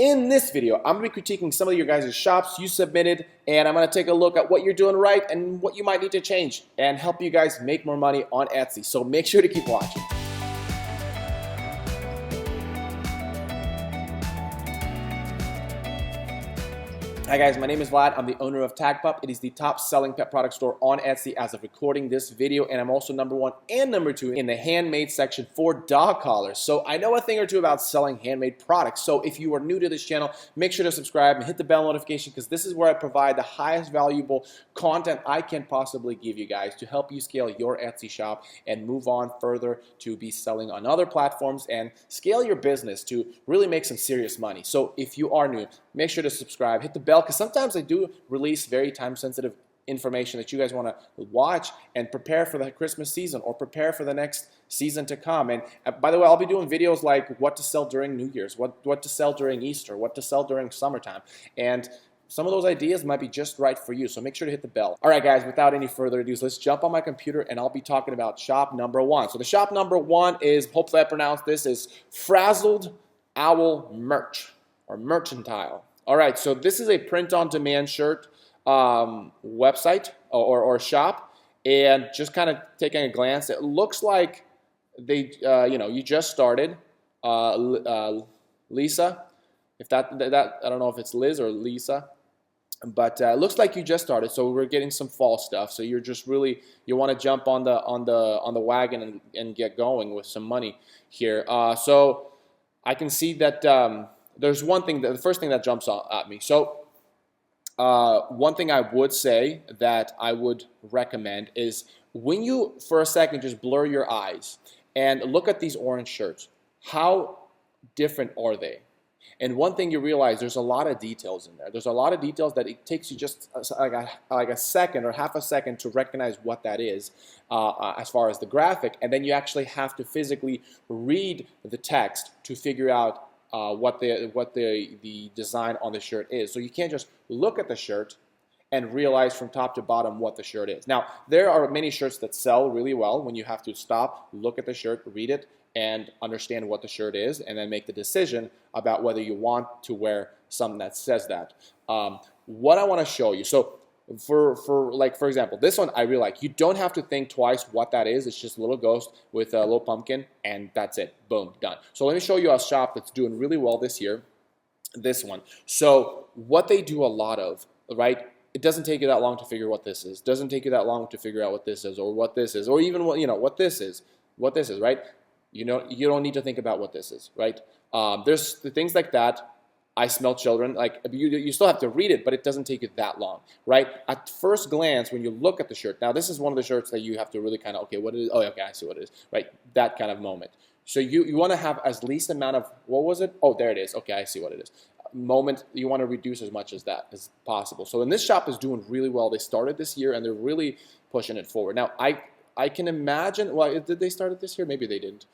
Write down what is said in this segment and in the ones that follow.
In this video, I'm going to be critiquing some of your guys' shops you submitted, and I'm going to take a look at what you're doing right and what you might need to change and help you guys make more money on Etsy. So make sure to keep watching. Hi guys, my name is Vlad. I'm the owner of TagPup. It is the top selling pet product store on Etsy as of recording this video, and I'm also #1 and #2 in the handmade section for dog collars. So I know a thing or two about selling handmade products. So if you are new to this channel, make sure to subscribe and hit the bell notification, because this is where I provide the highest valuable content I can possibly give you guys to help you scale your Etsy shop and move on further to be selling on other platforms and scale your business to really make some serious money. So if you are new, make sure to subscribe, hit the bell, because sometimes I do release very time-sensitive information that you guys want to watch and prepare for the Christmas season or prepare for the next season to come. And by the way, I'll be doing videos like what to sell during New Year's, what to sell during Easter, what to sell during summertime. And some of those ideas might be just right for you, so make sure to hit the bell. All right, guys, without any further ado, let's jump on my computer and I'll be talking about shop #1. So the shop #1 is, hopefully I pronounced this, is Frazzled Owl Merch or Merchantile. All right, so this is a print-on-demand shirt website or shop, and just kind of taking a glance, it looks like they, you just started. Lisa, if that I don't know if it's Liz or Lisa, but it looks like you just started. So we're getting some fall stuff. So you're just really, you want to jump on the wagon and get going with some money here. So I can see that. There's one thing, the first thing that jumps at me. So one thing I would say that I would recommend is when you, for a second, just blur your eyes and look at these orange shirts. How different are they? And one thing you realize, there's a lot of details in there. There's a lot of details that it takes you just like a second or half a second to recognize what that is as far as the graphic. And then you actually have to physically read the text to figure out what the design on the shirt is. So you can't just look at the shirt and realize from top to bottom what the shirt is. Now, there are many shirts that sell really well when you have to stop, look at the shirt, read it, and understand what the shirt is, and then make the decision about whether you want to wear something that says that. What I want to show you, so for example, this one I really like. You don't have to think twice what that is. It's just a little ghost with a little pumpkin, and that's it. Boom, done. So let me show you a shop that's doing really well this year. This one. So what they do a lot of, right? It doesn't take you that long to figure what this is. Doesn't take you that long to figure out what this is, or what this is, or even what this is. What this is, right? You don't need to think about what this is, right? There's things like that. I smell children. Like you still have to read it, but it doesn't take you that long, right? At first glance, when you look at the shirt, now this is one of the shirts that you have to really kind of, okay, what is? Oh, okay, I see what it is, right? That kind of moment. So you want to have as least amount of, what was it? Oh, there it is. Okay, I see what it is. Moment, you want to reduce as much as that as possible. So, and this shop is doing really well. They started this year and they're really pushing it forward. Now, I can imagine. Well, did they start it this year? Maybe they didn't.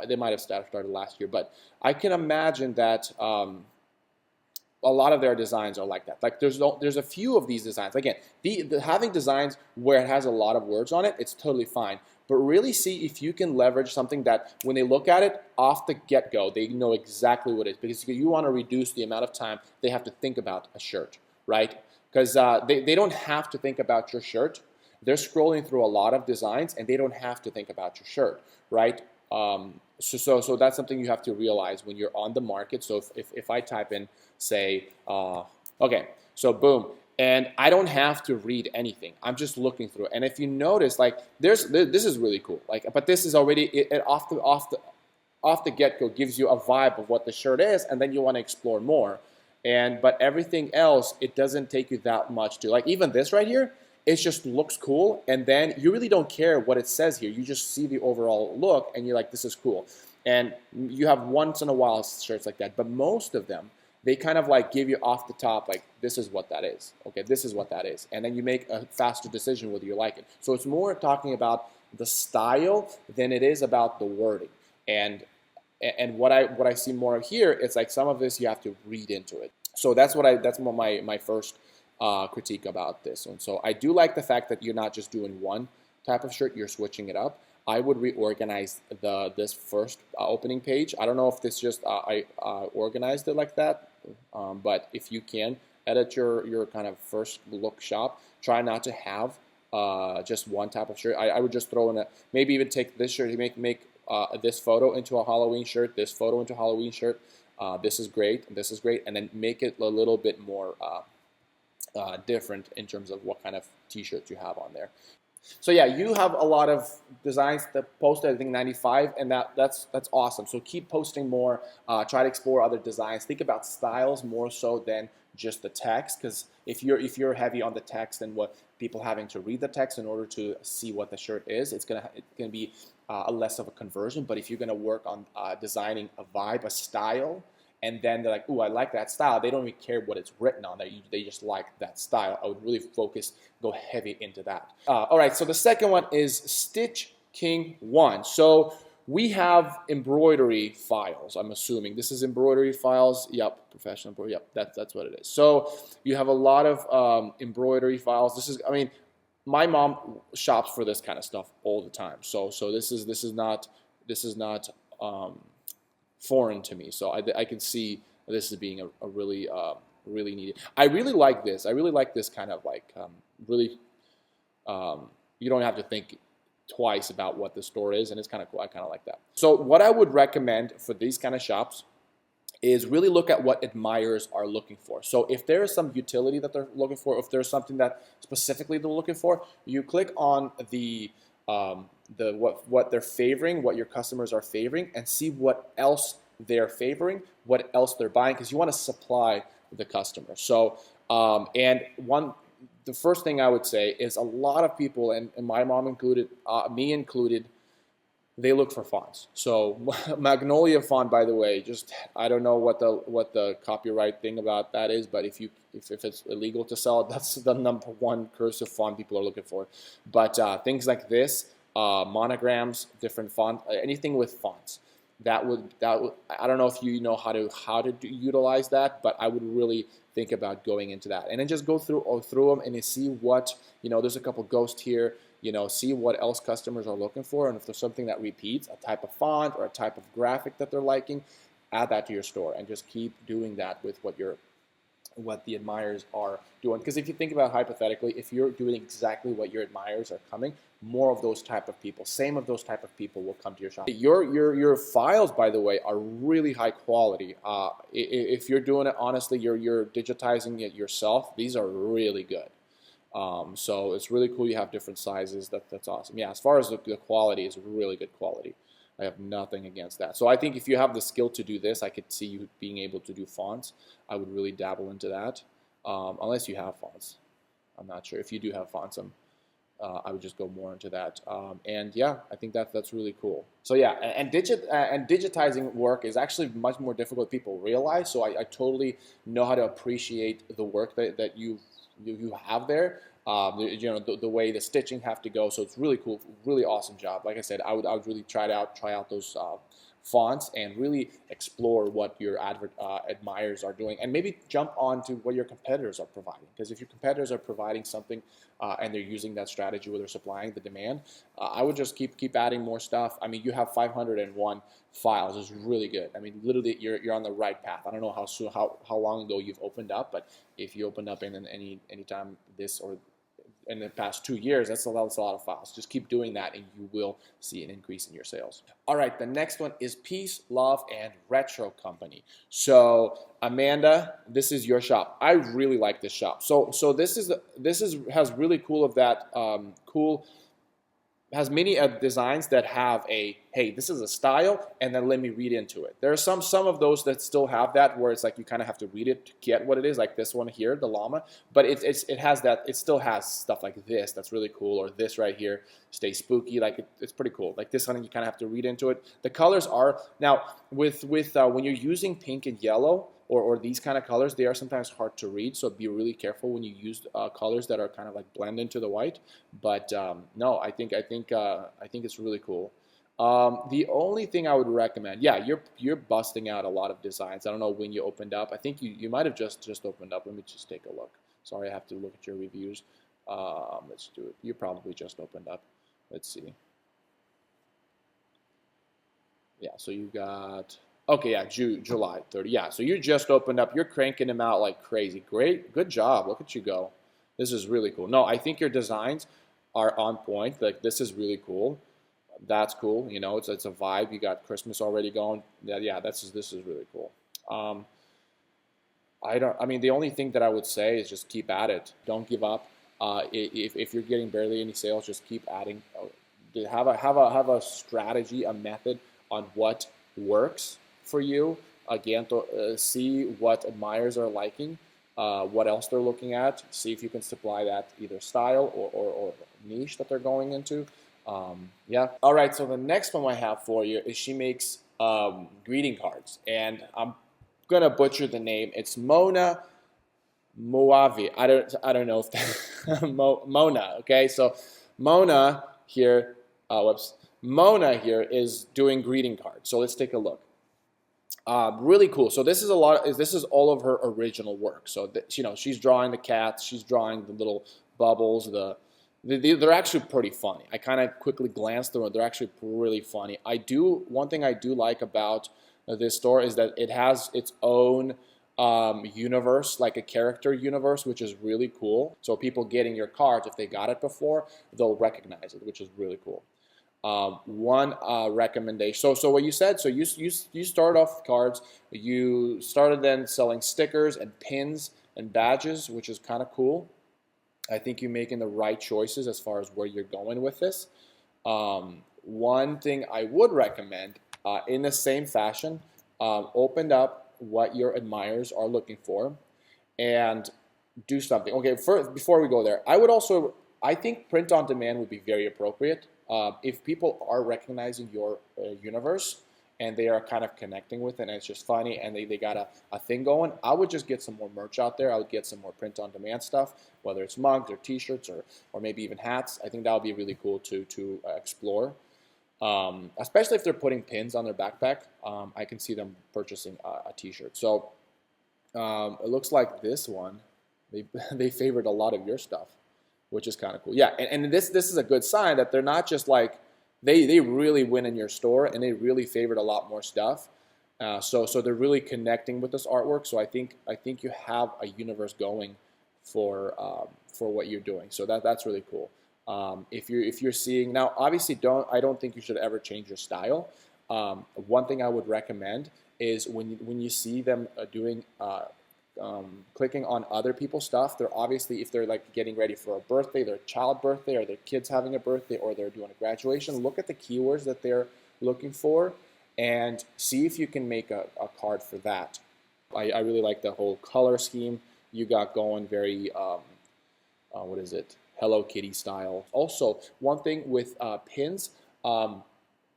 They might have started last year, but I can imagine that a lot of their designs are like that. Like there's a few of these designs. Again, having designs where it has a lot of words on it, it's totally fine. But really see if you can leverage something that when they look at it off the get-go, they know exactly what it is, because you want to reduce the amount of time they have to think about a shirt, right? Because they don't have to think about your shirt. They're scrolling through a lot of designs and they don't have to think about your shirt, right? So that's something you have to realize when you're on the market. So if I type in, say, okay, so boom, and I don't have to read anything. I'm just looking through it. And if you notice, like this is really cool. Like, but this is already it off the get-go gives you a vibe of what the shirt is, and then you want to explore more. But everything else, it doesn't take you that much to, like, even this right here. It just looks cool, and then you really don't care what it says here. You just see the overall look, and you're like, this is cool. And you have once in a while shirts like that, but most of them, they kind of like give you off the top, like, this is what that is. Okay, this is what that is. And then you make a faster decision whether you like it. So it's more talking about the style than it is about the wording. And what I see more of here, it's like some of this you have to read into it. So that's my first critique about this one. So I do like the fact that you're not just doing one type of shirt, you're switching it up. I would reorganize this first opening page. I don't know if this just I organized it like that, but if you can edit your kind of first look shop, try not to have just one type of shirt. I would just throw in maybe even take this shirt, make this photo into a Halloween shirt, this photo into a Halloween shirt. This is great, this is great, and then make it a little bit more different in terms of what kind of t-shirts you have on there. So yeah, you have a lot of designs that posted, I think 95, and that's awesome. So keep posting more. Try to explore other designs. Think about styles more so than just the text, because if you're heavy on the text and what people having to read the text in order to see what the shirt is, it's gonna be a less of a conversion. But if you're gonna work on designing a vibe, a style, and then they're like, "Ooh, I like that style." They don't even care what it's written on there. They just like that style. I would really go heavy into that. All right, so the second one is Stitch King 1. So we have embroidery files, I'm assuming. This is embroidery files. Yep, professional embroidery. Yep, that's what it is. So you have a lot of embroidery files. This is, I mean, my mom shops for this kind of stuff all the time. So this is not foreign to me. So I can see this as being a really really needed. I really like this. I really like this kind of like really. You don't have to think twice about what the store is, and it's kind of cool. I kind of like that. So what I would recommend for these kind of shops is really look at what admirers are looking for. So if there is some utility that they're looking for, if there's something that specifically they're looking for, you click on the what they're favoring, what your customers are favoring, and see what else they're favoring, what else they're buying, because you want to supply the customer. So the first thing I would say is a lot of people, and my mom included, me included, they look for fonts. So Magnolia font, by the way, just I don't know what the copyright thing about that is, but if it's illegal to sell it, that's the #1 cursive font people are looking for. But things like this, monograms, different font, anything with fonts. That would I don't know if you know how to utilize that, but I would really think about going into that, and then just go through them and see what, there's a couple ghosts here, see what else customers are looking for, and if there's something that repeats, a type of font or a type of graphic that they're liking, add that to your store, and just keep doing that with what the admirers are doing. Because if you think about hypothetically, if you're doing exactly what your admirers are coming, more of those type of people, same of those type of people will come to your shop. Your files, by the way, are really high quality. If you're doing it honestly, you're digitizing it yourself, these are really good. So it's really cool you have different sizes. That's awesome. Yeah, as far as the quality, is really good quality. I have nothing against that. So I think if you have the skill to do this, I could see you being able to do fonts. I would really dabble into that, unless you have fonts. I'm not sure. If you do have fonts, I would just go more into that. And yeah, I think that's really cool. So yeah, and digitizing work is actually much more difficult than people realize. So I totally know how to appreciate the work that you have there. The way the stitching have to go. So it's really cool, really awesome job. Like I said, I would really try out those fonts and really explore what your admirers are doing, and maybe jump on to what your competitors are providing. Because if your competitors are providing something and they're using that strategy where they're supplying the demand, I would just keep adding more stuff. I mean, you have 501 files. It's really good. I mean, literally, you're on the right path. I don't know how long ago you've opened up, but if you opened up in any time this or in the past 2 years, that's a lot of files. Just keep doing that and you will see an increase in your sales. All right, the next one is Peace, Love, and Retro Company. So Amanda, this is your shop. I really like this shop. So this has really cool of that has many designs that have a, hey, this is a style, and then let me read into it. There are some of those that still have that, where it's like you kind of have to read it to get what it is, like this one here, the llama. But it has that. It still has stuff like this that's really cool, or this right here, stay spooky. Like it's pretty cool. Like this one, you kind of have to read into it. The colors are now with when you're using pink and yellow, or these kind of colors, they are sometimes hard to read, so be really careful when you use colors that are kind of like blend into the white. But no, I think it's really cool. The only thing I would recommend, yeah, you're busting out a lot of designs. I don't know when you opened up. I think you might have just opened up. Let me just take a look. Sorry, I have to look at your reviews. Let's do it. You probably just opened up. Let's see. Yeah, so you got, okay, yeah, July 30. Yeah, so you just opened up. You're cranking them out like crazy. Great, good job. Look at you go. This is really cool. No, I think your designs are on point. Like this is really cool. That's cool. You know, it's a vibe. You got Christmas already going. Yeah, yeah. This is really cool. Um, I don't. I mean, the only thing that I would say is just keep at it. Don't give up. If you're getting barely any sales, just keep adding. Have a strategy, a method on what works for you. Again, see what admirers are liking, what else they're looking at. See if you can supply that either style or niche that they're going into. Yeah. All right. So the next one I have for you is she makes greeting cards, and I'm gonna butcher the name. It's Mona Moavi. I don't know if that Mona. Okay, so Mona here. Whoops. Mona here is doing greeting cards. So let's take a look. Really cool. So this is a lot. This is all of her original work. So that, you know, she's drawing the cats. She's drawing the little bubbles. They're actually pretty funny. I kind of quickly glanced through it. They're actually really funny. One thing I do like about this store is that it has its own universe, like a character universe, which is really cool. So people getting your cards, if they got it before, they'll recognize it, which is really cool. One recommendation. So what you said. So you started off with cards. You started then selling stickers and pins and badges, which is kind of cool. I think you're making the right choices as far as where you're going with this. One thing I would recommend, in the same fashion, opened up what your admirers are looking for and do something. Okay, before we go there, I think print on demand would be very appropriate. If people are recognizing your universe and they are kind of connecting with it and it's just funny and they got a thing going, I would just get some more merch out there. I would get some more print on demand stuff, whether it's mugs or t-shirts or maybe even hats. I think that would be really cool to explore. Especially if they're putting pins on their backpack. I can see them purchasing a t-shirt. So it looks like this one, they favored a lot of your stuff, which is kind of cool. Yeah, and this is a good sign that they're not just like, they really win in your store and they really favored a lot more stuff. So they're really connecting with this artwork. So I think you have a universe going for what you're doing. So that's really cool. If you're seeing now, obviously I don't think you should ever change your style. One thing I would recommend is when you see them doing clicking on other people's stuff, they're obviously, if they're like getting ready for a birthday, their child birthday, or their kids having a birthday, or they're doing a graduation, look at the keywords that they're looking for and see if you can make a card for that. I really like the whole color scheme you got going, very what is it, Hello Kitty style. Also, one thing with pins,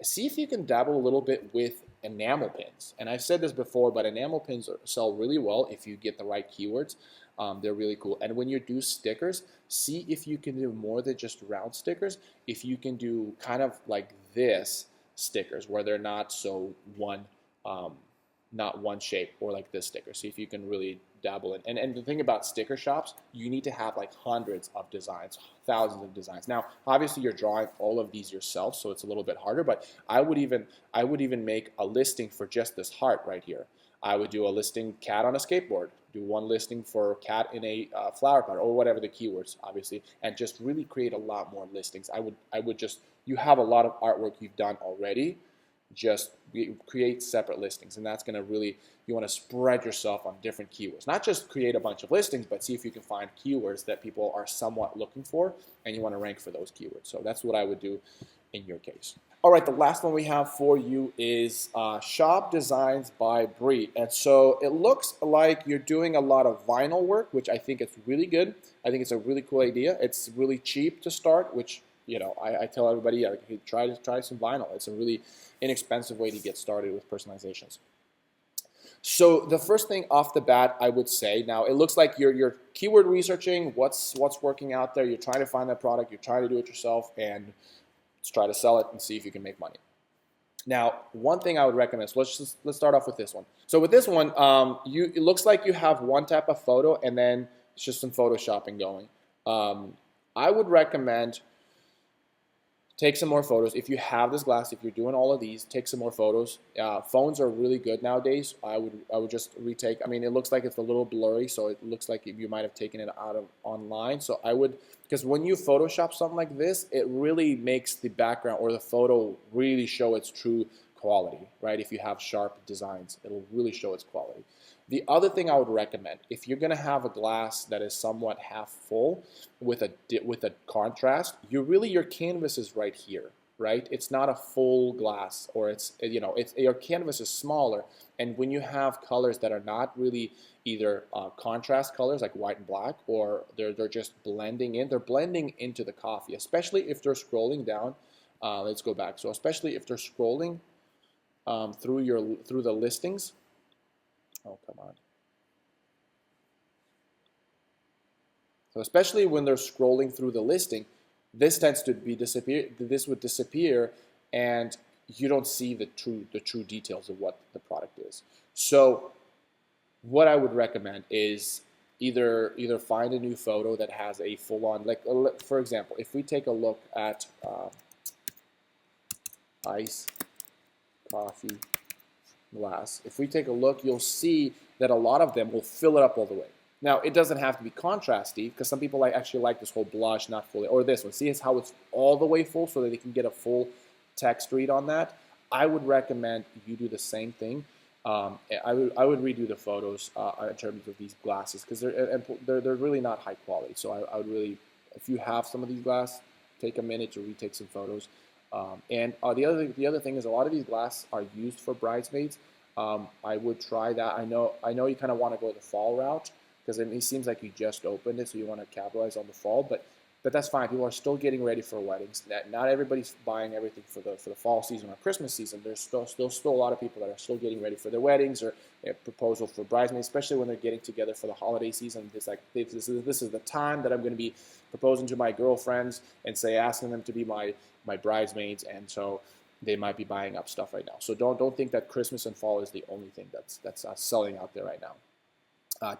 see if you can dabble a little bit with enamel pins. And I've said this before, but enamel pins sell really well if you get the right keywords. They're really cool. And when you do stickers, see if you can do more than just round stickers. If you can do kind of like this stickers where they're not so not one shape, or like this sticker. See if you can really dabble in. And the thing about sticker shops, you need to have like hundreds of designs, thousands of designs. Now, obviously you're drawing all of these yourself, so it's a little bit harder, but I would even make a listing for just this heart right here. I would do a listing cat on a skateboard, do one listing for cat in a flower pot, or whatever the keywords, obviously, and just really create a lot more listings. I would just, you have a lot of artwork you've done already, just create separate listings, and that's going to really, you want to spread yourself on different keywords, not just create a bunch of listings, but see if you can find keywords that people are somewhat looking for and you want to rank for those keywords. So that's what I would do in your case. All right, the last one we have for you is Shop Designs by Bree. And so it looks like you're doing a lot of vinyl work, which I think is really good. I think it's a really cool idea. It's really cheap to start, which, you know, I tell everybody, try some vinyl. It's a really inexpensive way to get started with personalizations. So the first thing off the bat, I would say, now it looks like you're keyword researching what's working out there. You're trying to find that product. You're trying to do it yourself, and let's try to sell it and see if you can make money. Now, one thing I would recommend, so let's start off with this one. So with this one, it looks like you have one type of photo and then it's just some photoshopping going. I would recommend take some more photos. If you have this glass, if you're doing all of these, take some more photos. Phones are really good nowadays. I would just retake. I mean, it looks like it's a little blurry, so it looks like you might have taken it out of online. So I would, because when you Photoshop something like this, it really makes the background or the photo really show its true quality, right? If you have sharp designs, it'll really show its quality. The other thing I would recommend, if you're going to have a glass that is somewhat half full with a contrast, your canvas is right here, right? It's not a full glass, or it's your canvas is smaller, and when you have colors that are not really either contrast colors like white and black, or they're just blending in, they're blending into the coffee, especially if they're scrolling down. Let's go back. So especially if they're scrolling through the listings. Oh, come on. So especially when they're scrolling through the listing, this tends to be disappear. This would disappear, and you don't see the true details of what the product is. So what I would recommend is either find a new photo that has a full-on, like for example, if we take a look at ice coffee glass. If we take a look, you'll see that a lot of them will fill it up all the way. Now, it doesn't have to be contrasty, because some people actually like this whole blush, not fully, or this one. See how it's all the way full so that they can get a full text read on that. I would recommend you do the same thing. I would redo the photos in terms of these glasses, because they're really not high quality. So I would really, if you have some of these glasses, take a minute to retake some photos. The other thing is, a lot of these glasses are used for bridesmaids. I would try that. I know you kind of want to go the fall route, because it seems like you just opened it, so you want to capitalize on the fall. But that's fine. People are still getting ready for weddings. Not everybody's buying everything for the fall season or Christmas season. There's still a lot of people that are still getting ready for their weddings, or proposal for bridesmaids, especially when they're getting together for the holiday season. It's like this is the time that I'm going to be proposing to my girlfriends and asking them to be my bridesmaids, and so they might be buying up stuff right now. So don't think that Christmas and fall is the only thing that's selling out there right now.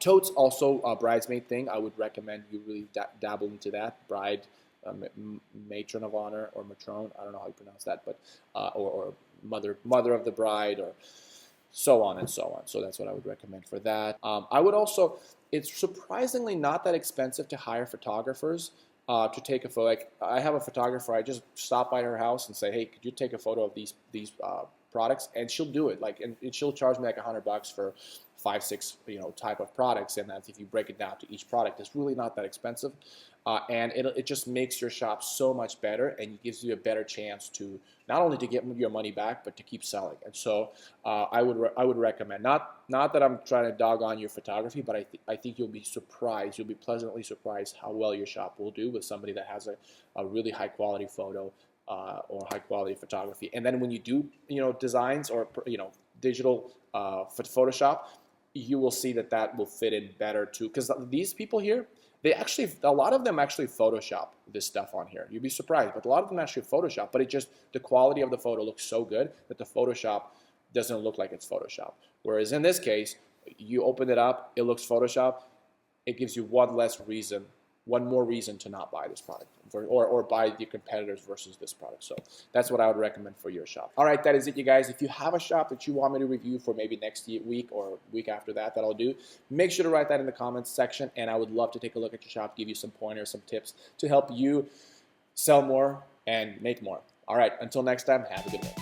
Totes, also a bridesmaid thing. I would recommend you really dabble into that. Bride, matron of honor, or matrone. I don't know how you pronounce that, but or mother of the bride, or so on and so on. So that's what I would recommend for that. I would also, it's surprisingly not that expensive to hire photographers to take a photo. Like, I have a photographer. I just stop by her house and say, hey, could you take a photo of these products? And she'll do it. Like, and she'll charge me like $100 for 5-6 type of products, and that's if you break it down to each product. It's really not that expensive, and it just makes your shop so much better, and it gives you a better chance to not only to get your money back, but to keep selling. And so I would recommend, not that I'm trying to dog on your photography, but I think you'll be surprised. You'll be pleasantly surprised how well your shop will do with somebody that has a really high quality photo or high quality photography. And then when you do designs or digital Photoshop, you will see that will fit in better too, because these people here, a lot of them actually Photoshop this stuff on here. You'd be surprised, but a lot of them actually Photoshop, but the quality of the photo looks so good that the Photoshop doesn't look like it's Photoshop. Whereas in this case, you open it up, it looks Photoshop, it gives you one more reason to not buy this product, or buy the competitors versus this product. So that's what I would recommend for your shop. All right, that is it, you guys. If you have a shop that you want me to review for maybe next week or week after that I'll do, make sure to write that in the comments section, and I would love to take a look at your shop, give you some pointers, some tips to help you sell more and make more. All right, until next time, have a good day.